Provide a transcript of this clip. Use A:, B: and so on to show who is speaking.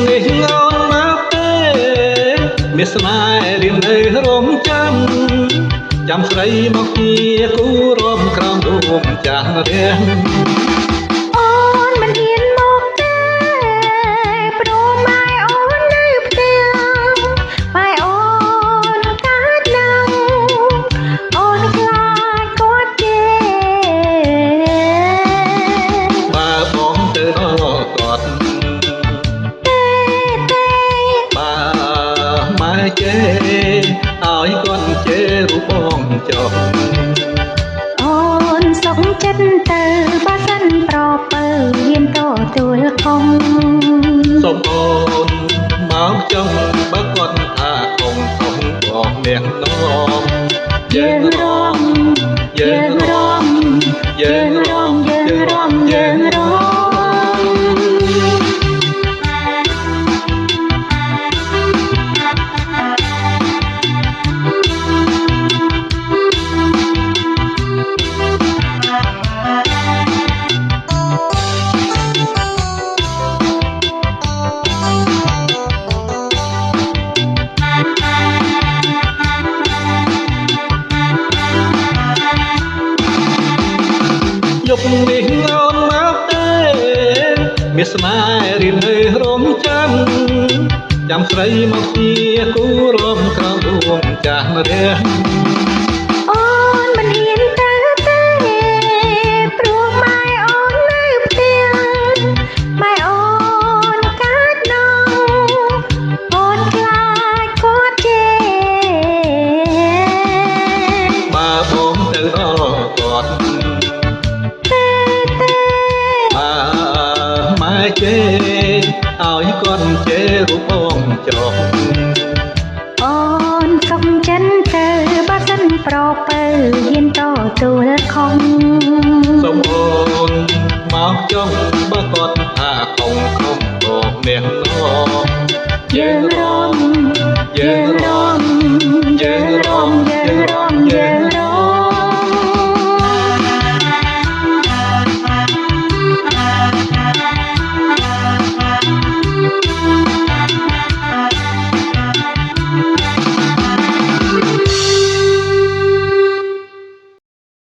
A: នេះងោនមកទេមានស្នេហ៍រៀងនៅរងចាំស្រីមកជាគូរំក្រោមដួងចាស់រៀង
B: អូនមិនហ៊ានមកទេព្រោះម៉ែអូននៅផ្ទះម៉ែអូនកើតនឹងអូនខ្លាចគាត់ទេ
A: បើបងទៅដល់គាត់បើម៉ែជេឲ្យគាត់ជេរូបបងចុះ
B: អូនសុខចិត្តទៅបើសិនប្រពើហ៊ានទទួលខំ
A: សូមអូនមកចុះបើគាត់ថាខំបងអ្នកនាំយើងរំយើងរំយើងរំយើងរំយើងរំយប់នេះងោនមកទេមានស្នេហ៍រៀងនៅរងចាំស្រីមកជាគូរំក្រោមដួងចាស់រៀង
B: អូនមិនហ៊ានទៅទេព្រោះម៉ែអូននៅផ្ទះម៉ែអូនកើតនឹងអូនខ្លាចគាត់ជេរ
A: បើបងទៅដល់គាត់បើម៉ែជេឲ្យគាត់ជេរូបបងចុះ
B: អូនសុខចិត្តទៅបើសិនប្រពើហ៊ានទទួលខំ
A: សូមអូនមកចុះបើគាត់ថាខំបងអ្នកនាំ
B: យើងរ